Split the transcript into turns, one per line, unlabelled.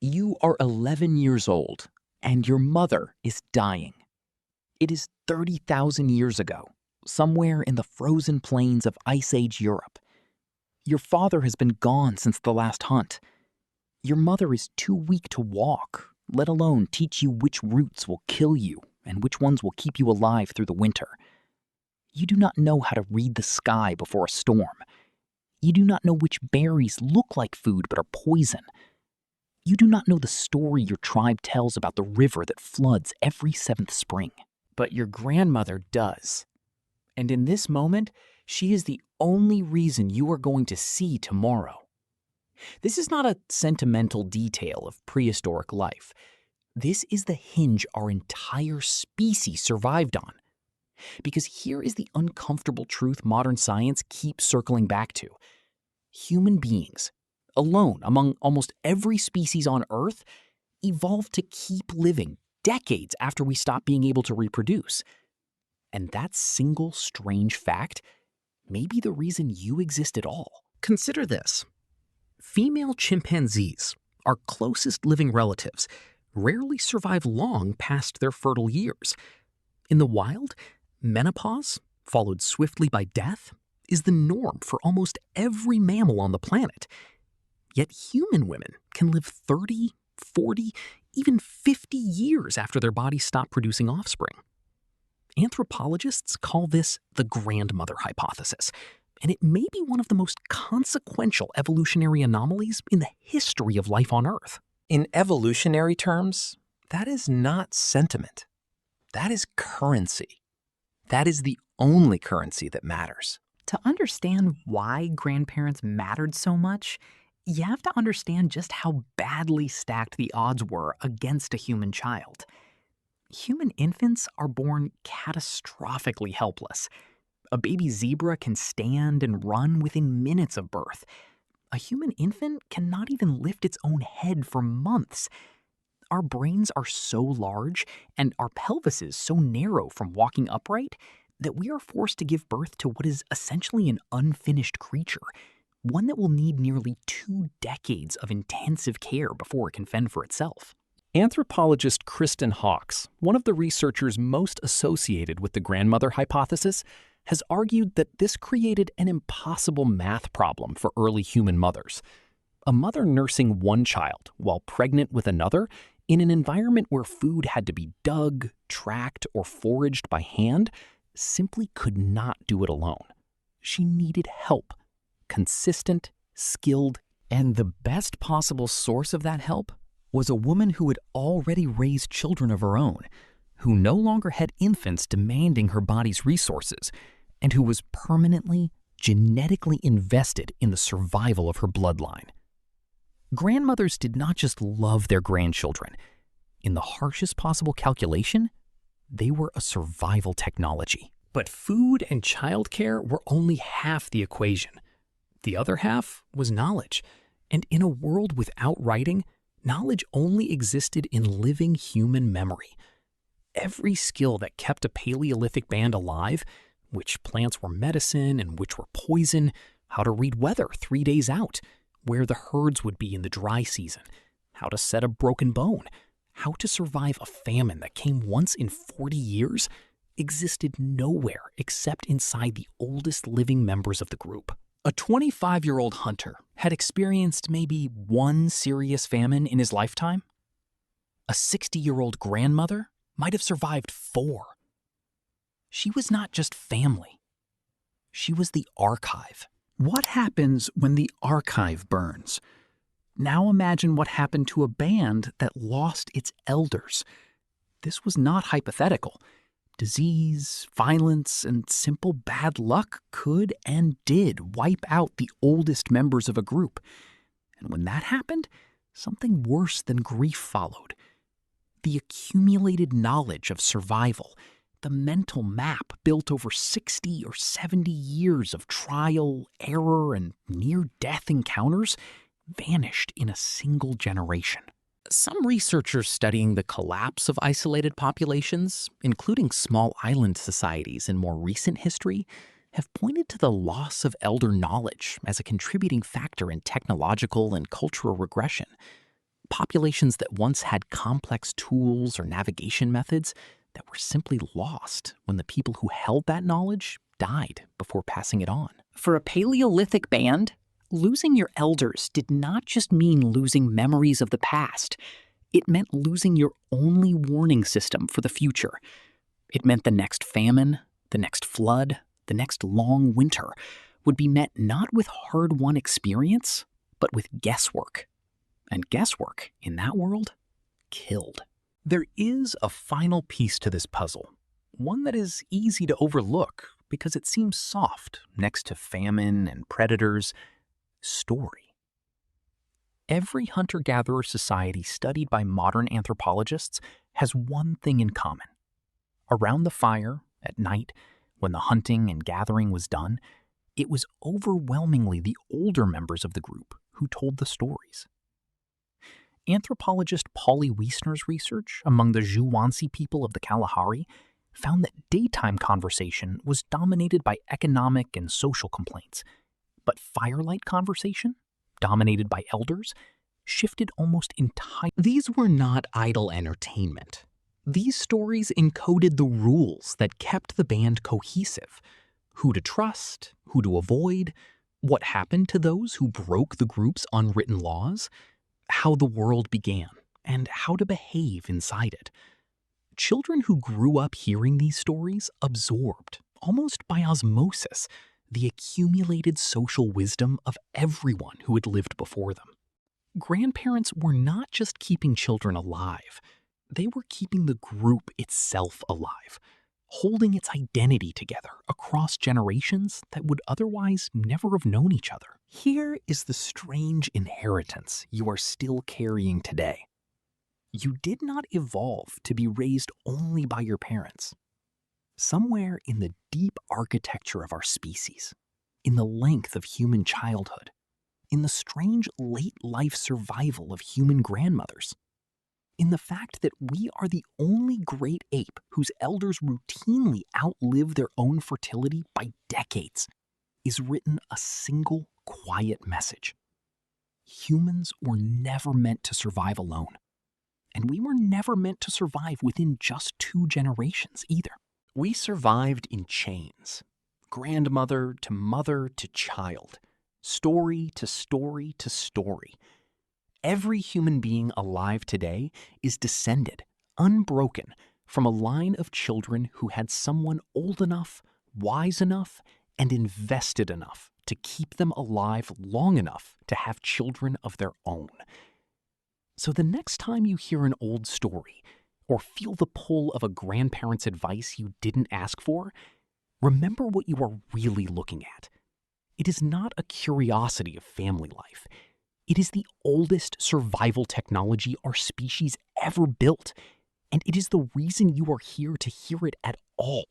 You are 11 years old, and your mother is dying. It is 30,000 years ago, somewhere in the frozen plains of Ice Age Europe. Your father has been gone since the last hunt. Your mother is too weak to walk, let alone teach you which roots will kill you and which ones will keep you alive through the winter. You do not know how to read the sky before a storm. You do not know which berries look like food but are poison. You do not know the story your tribe tells about the river that floods every 7th spring. But your grandmother does. And in this moment, she is the only reason you are going to see tomorrow. This is not a sentimental detail of prehistoric life. This is the hinge our entire species survived on. Because here is the uncomfortable truth modern science keeps circling back to. Human beings, alone among almost every species on Earth, evolved to keep living decades after we stopped being able to reproduce. And that single strange fact may be the reason you exist at all.
Consider this. Female chimpanzees, our closest living relatives, rarely survive long past their fertile years. In the wild, menopause, followed swiftly by death, is the norm for almost every mammal on the planet. Yet human women can live 30, 40, even 50 years after their bodies stop producing offspring. Anthropologists call this the grandmother hypothesis, and it may be one of the most consequential evolutionary anomalies in the history of life on Earth.
In evolutionary terms, that is not sentiment. That is currency. That is the only currency that matters.
To understand why grandparents mattered so much, you have to understand just how badly stacked the odds were against a human child. Human infants are born catastrophically helpless. A baby zebra can stand and run within minutes of birth. A human infant cannot even lift its own head for months. Our brains are so large and our pelvises so narrow from walking upright that we are forced to give birth to what is essentially an unfinished creature, one that will need nearly 2 decades of intensive care before it can fend for itself.
Anthropologist Kristen Hawkes, one of the researchers most associated with the grandmother hypothesis, has argued that this created an impossible math problem for early human mothers. A mother nursing one child while pregnant with another in an environment where food had to be dug, tracked, or foraged by hand simply could not do it alone. She needed help, consistent, skilled,
And the best possible source of that help was a woman who had already raised children of her own, who no longer had infants demanding her body's resources, and who was permanently, genetically invested in the survival of her bloodline. Grandmothers did not just love their grandchildren. In the harshest possible calculation, they were a survival technology.
But food and childcare were only half the equation. The other half was knowledge. And in a world without writing, knowledge only existed in living human memory. Every skill that kept a Paleolithic band alive, which plants were medicine and which were poison, how to read weather 3 days out, where the herds would be in the dry season, how to set a broken bone, how to survive a famine that came once in 40 years, existed nowhere except inside the oldest living members of the group. A 25-year-old hunter had experienced maybe one serious famine in his lifetime. A 60-year-old grandmother might have survived 4. She was not just family. She was the archive.
What happens when the archive burns? Now imagine what happened to a band that lost its elders. This was not hypothetical. Disease, violence, and simple bad luck could and did wipe out the oldest members of a group. And when that happened, something worse than grief followed. The accumulated knowledge of survival, the mental map built over 60 or 70 years of trial, error, and near-death encounters, vanished in a single generation.
Some researchers studying the collapse of isolated populations, including small island societies in more recent history, have pointed to the loss of elder knowledge as a contributing factor in technological and cultural regression. Populations that once had complex tools or navigation methods that were simply lost when the people who held that knowledge died before passing it on.
For a Paleolithic band, losing your elders did not just mean losing memories of the past. It meant losing your only warning system for the future. It meant the next famine, the next flood, the next long winter would be met not with hard-won experience, but with guesswork. And guesswork, in that world, killed.
There is a final piece to this puzzle, one that is easy to overlook because it seems soft next to famine and predators: story. Every hunter-gatherer society studied by modern anthropologists has one thing in common. Around the fire, at night, when the hunting and gathering was done, it was overwhelmingly the older members of the group who told the stories. Anthropologist Polly Wiesner's research among the Juwansi people of the Kalahari found that daytime conversation was dominated by economic and social complaints, but firelight conversation, dominated by elders, shifted almost entirely.
These were not idle entertainment. These stories encoded the rules that kept the band cohesive: who to trust, who to avoid, what happened to those who broke the group's unwritten laws, how the world began, and how to behave inside it. Children who grew up hearing these stories absorbed, almost by osmosis, the accumulated social wisdom of everyone who had lived before them. Grandparents were not just keeping children alive, they were keeping the group itself alive, holding its identity together across generations that would otherwise never have known each other. Here is the strange inheritance you are still carrying today. You did not evolve to be raised only by your parents. Somewhere in the deep architecture of our species, in the length of human childhood, in the strange late-life survival of human grandmothers, in the fact that we are the only great ape whose elders routinely outlive their own fertility by decades, is written a single quiet message. Humans were never meant to survive alone, and we were never meant to survive within just 2 generations either. We survived in chains, grandmother to mother to child, story to story to story. Every human being alive today is descended, unbroken, from a line of children who had someone old enough, wise enough, and invested enough to keep them alive long enough to have children of their own. So the next time you hear an old story, or feel the pull of a grandparent's advice you didn't ask for, remember what you are really looking at. It is not a curiosity of family life. It is the oldest survival technology our species ever built, and it is the reason you are here to hear it at all.